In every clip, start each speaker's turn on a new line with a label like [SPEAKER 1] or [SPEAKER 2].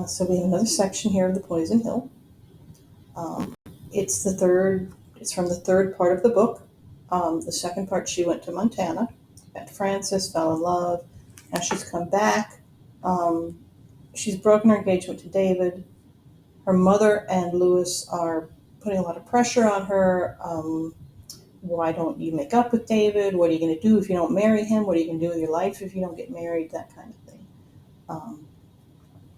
[SPEAKER 1] So we have another section here of the Poison Hill. Um, it's the third. It's from the third part of the book. The second part, she went to Montana, met Francis, fell in love. Now she's come back. Um, she's broken her engagement to David. Her mother and Louis are putting a lot of pressure on her. Why don't you make up with David? What are you going to do if you don't marry him? What are you going to do with your life if you don't get married? That kind of thing.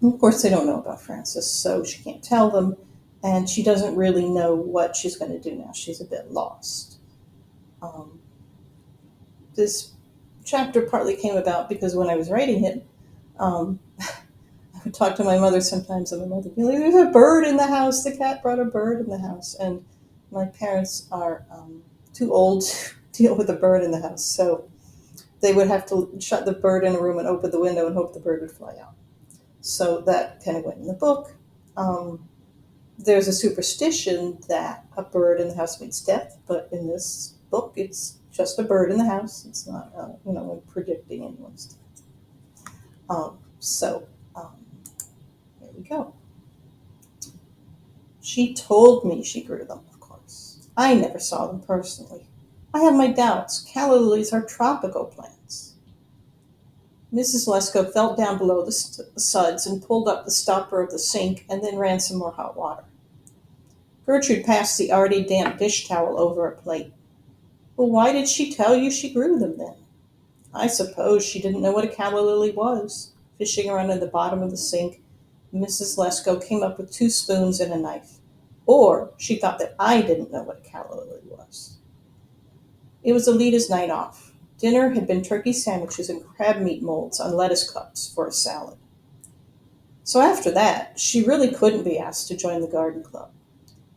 [SPEAKER 1] Of course, they don't know about Francis, so she can't tell them, and she doesn't really know what she's going to do now. She's a bit lost. Um, this chapter partly came about because when I was writing it, um, I would talk to my mother sometimes, and my mother would be like, "There's a bird in the house. The cat brought a bird in the house," and my parents are too old to deal with a bird in the house, so they would have to shut the bird in a room and open the window and hope the bird would fly out. So that kind of went in the book. There's a superstition that a bird in the house means death, but in this book, it's just a bird in the house. It's not, predicting anyone's death. So there we go. She told me she grew them, of course. I never saw them personally. I have my doubts. Calla lilies are tropical plants. Mrs. Lesko felt down below the suds and pulled up the stopper of the sink and then ran some more hot water. Gertrude passed the already damp dish towel over a plate. Well, why did she tell you she grew them then? I suppose she didn't know what a calla lily was. Fishing around in the bottom of the sink, Mrs. Lesko came up with 2 spoons and a knife. Or she thought that I didn't know what a calla lily was. It was Alita's night off. Dinner had been turkey sandwiches and crab meat molds on lettuce cups for a salad. So after that, she really couldn't be asked to join the garden club.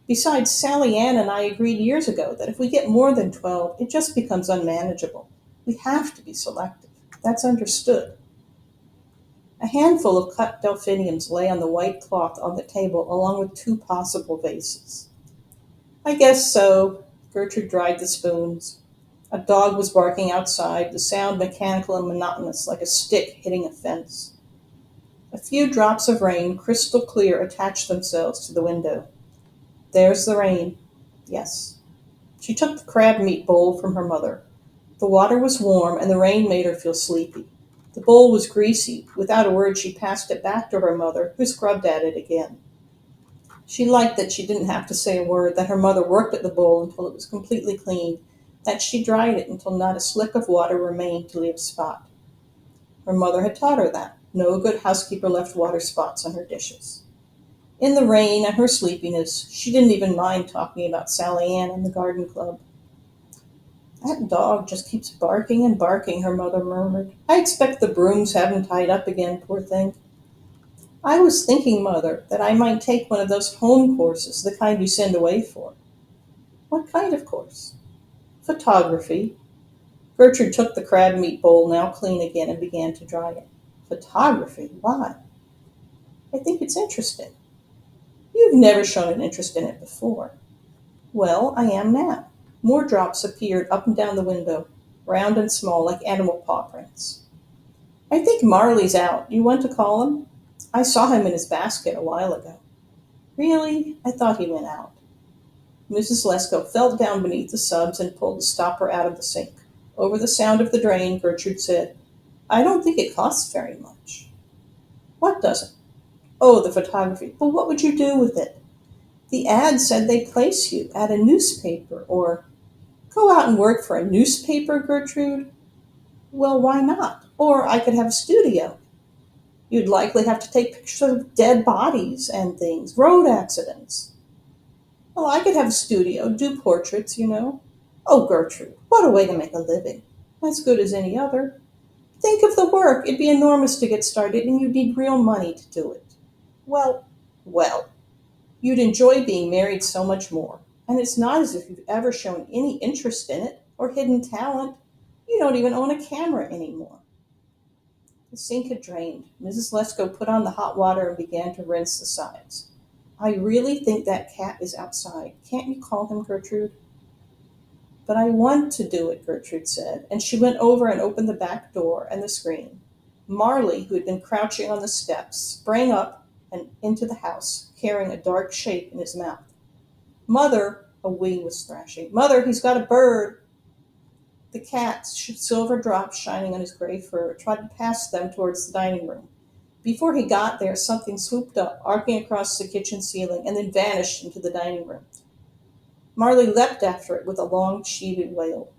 [SPEAKER 1] Besides, Sally Ann and I agreed years ago that if we get more than 12, it just becomes unmanageable. We have to be selective. That's understood. A handful of cut delphiniums lay on the white cloth on the table, along with 2 possible vases. I guess so. Gertrude dried the spoons. A dog was barking outside, the sound mechanical and monotonous, like a stick hitting a fence. A few drops of rain, crystal clear, attached themselves to the window. There's the rain. Yes. She took the crab meat bowl from her mother. The water was warm, and the rain made her feel sleepy. The bowl was greasy. Without a word, she passed it back to her mother, who scrubbed at it again. She liked that she didn't have to say a word, that her mother worked at the bowl until it was completely clean, that she dried it until not a slick of water remained to leave a spot. Her mother had taught her that. No good housekeeper left water spots on her dishes. In the rain and her sleepiness, she didn't even mind talking about Sally Ann and the garden club. That dog just keeps barking and barking, her mother murmured. I expect the brooms have him tied up again, poor thing. I was thinking, Mother, that I might take one of those home courses, the kind you send away for. What kind of course? Photography. Gertrude took the crab meat bowl, now clean again, and began to dry it. Photography? Why? I think it's interesting. You've never shown an interest in it before. Well, I am now. More drops appeared up and down the window, round and small like animal paw prints. I think Marley's out. You want to call him? I saw him in his basket a while ago. Really? I thought he went out. Mrs. Lesko felt down beneath the subs and pulled the stopper out of the sink. Over the sound of the drain, Gertrude said, I don't think it costs very much. What doesn't? Oh, the photography. But what would you do with it? The ad said they'd place you at a newspaper or go out and work for a newspaper, Gertrude? Well, why not? Or I could have a studio. You'd likely have to take pictures of dead bodies and things, road accidents. Well, I could have a studio, do portraits, you know. Oh, Gertrude, what a way to make a living. As good as any other. Think of the work. It'd be enormous to get started, and you'd need real money to do it. Well, you'd enjoy being married so much more. And it's not as if you've ever shown any interest in it or hidden talent. You don't even own a camera anymore. The sink had drained. Mrs. Lesko put on the hot water and began to rinse the sides. I really think that cat is outside. Can't you call him, Gertrude? But I want to do it, Gertrude said, and she went over and opened the back door and the screen. Marley, who had been crouching on the steps, sprang up, and into the house, carrying a dark shape in his mouth. Mother, a wing was thrashing. Mother, he's got a bird. The cat, silver drops shining on his gray fur, tried to pass them towards the dining room. Before he got there, something swooped up, arcing across the kitchen ceiling, and then vanished into the dining room. Marley leapt after it with a long, cheated wail.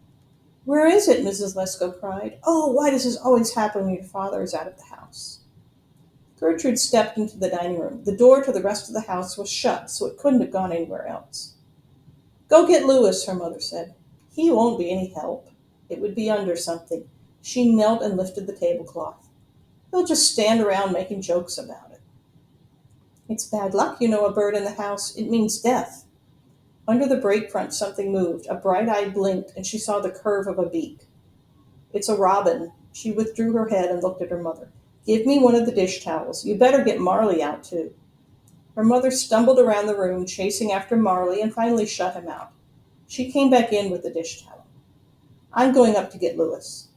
[SPEAKER 1] Where is it? Mrs. Lesko cried. Oh, why does this always happen when your father is out of the house? Gertrude stepped into the dining room. The door to the rest of the house was shut, so it couldn't have gone anywhere else. Go get Louis, her mother said. He won't be any help. It would be under something. She knelt and lifted the tablecloth. He'll just stand around making jokes about it. It's bad luck, a bird in the house. It means death. Under the brake front, something moved. A bright eye blinked, and she saw the curve of a beak. It's a robin. She withdrew her head and looked at her mother. Give me one of the dish towels. You better get Marley out, too. Her mother stumbled around the room, chasing after Marley, and finally shut him out. She came back in with the dish towel. I'm going up to get Louis.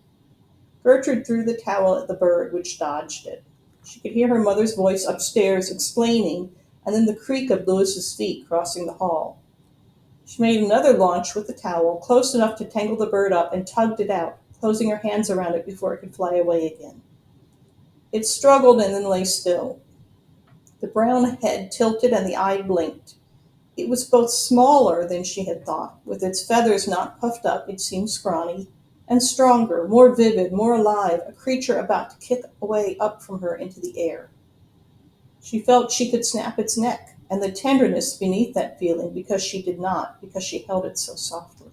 [SPEAKER 1] Gertrude threw the towel at the bird, which dodged it. She could hear her mother's voice upstairs explaining, and then the creak of Louis's feet crossing the hall. She made another launch with the towel, close enough to tangle the bird up, and tugged it out, closing her hands around it before it could fly away again. It struggled and then lay still. The brown head tilted and the eye blinked. It was both smaller than she had thought. With its feathers not puffed up, it seemed scrawny, and stronger, more vivid, more alive, a creature about to kick away up from her into the air. She felt she could snap its neck, and the tenderness beneath that feeling, because she did not, because she held it so softly.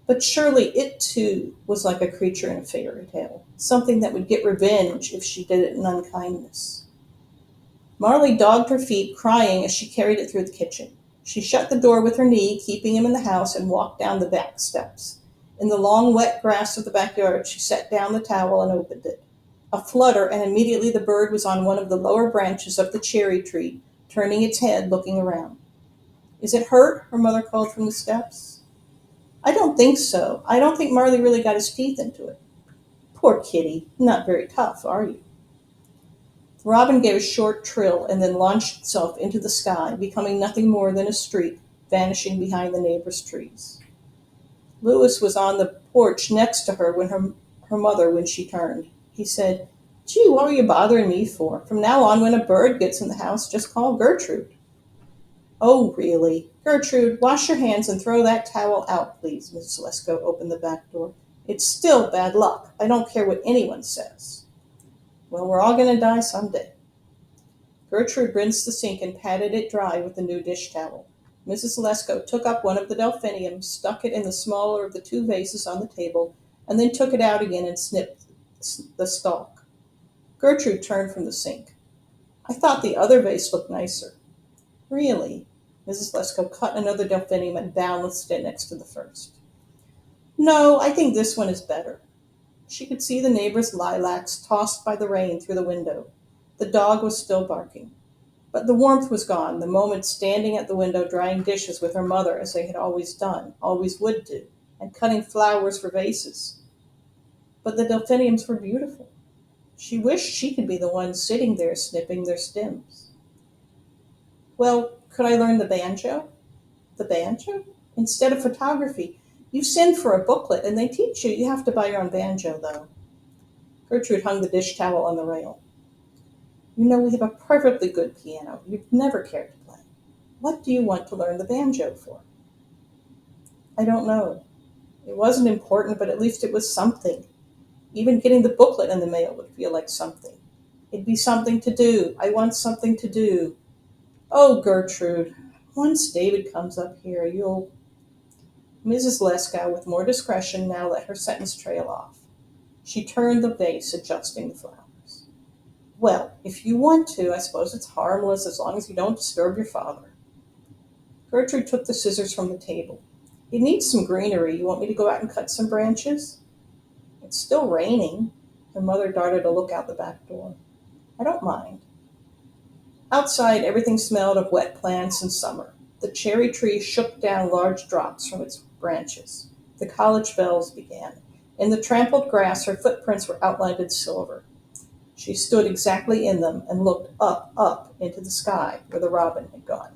[SPEAKER 1] But surely it, too, was like a creature in a fairy tale, something that would get revenge if she did it in unkindness. Marley dogged her feet, crying as she carried it through the kitchen. She shut the door with her knee, keeping him in the house, and walked down the back steps. In the long, wet grass of the backyard, she set down the towel and opened it. A flutter, and immediately the bird was on one of the lower branches of the cherry tree, turning its head, looking around. Is it hurt? Her mother called from the steps. I don't think so. I don't think Marley really got his teeth into it. Poor kitty. Not very tough, are you? The robin gave a short trill and then launched itself into the sky, becoming nothing more than a streak, vanishing behind the neighbor's trees. Louis was on the porch next to her when she turned. He said, Gee, what were you bothering me for? From now on, when a bird gets in the house, just call Gertrude. Oh, really? Gertrude, wash your hands and throw that towel out, please. Mrs. Lesko opened the back door. It's still bad luck. I don't care what anyone says. Well, we're all going to die someday. Gertrude rinsed the sink and patted it dry with the new dish towel. Mrs. Lesko took up one of the delphiniums, stuck it in the smaller of the two vases on the table, and then took it out again and snipped the stalk. Gertrude turned from the sink. I thought the other vase looked nicer. Really? Mrs. Lesko cut another delphinium and balanced it next to the first. No, I think this one is better. She could see the neighbor's lilacs tossed by the rain through the window. The dog was still barking. But the warmth was gone, the moment standing at the window drying dishes with her mother as they had always done, always would do, and cutting flowers for vases. But the delphiniums were beautiful. She wished she could be the one sitting there snipping their stems. Well, could I learn the banjo? The banjo? Instead of photography. You send for a booklet and they teach you. You have to buy your own banjo, though. Gertrude hung the dish towel on the rail. We have a perfectly good piano. You've never cared to play. What do you want to learn the banjo for? I don't know. It wasn't important, but at least it was something. Even getting the booklet in the mail would feel like something. It'd be something to do. I want something to do. Oh, Gertrude, once David comes up here, you'll... Mrs. Lesko, with more discretion, now let her sentence trail off. She turned the vase, adjusting the flowers. Well, if you want to, I suppose it's harmless as long as you don't disturb your father. Gertrude took the scissors from the table. It needs some greenery. You want me to go out and cut some branches? It's still raining. Her mother darted a look out the back door. I don't mind. Outside, everything smelled of wet plants and summer. The cherry tree shook down large drops from its branches. The college bells began. In the trampled grass, her footprints were outlined in silver. She stood exactly in them and looked up, up into the sky where the robin had gone.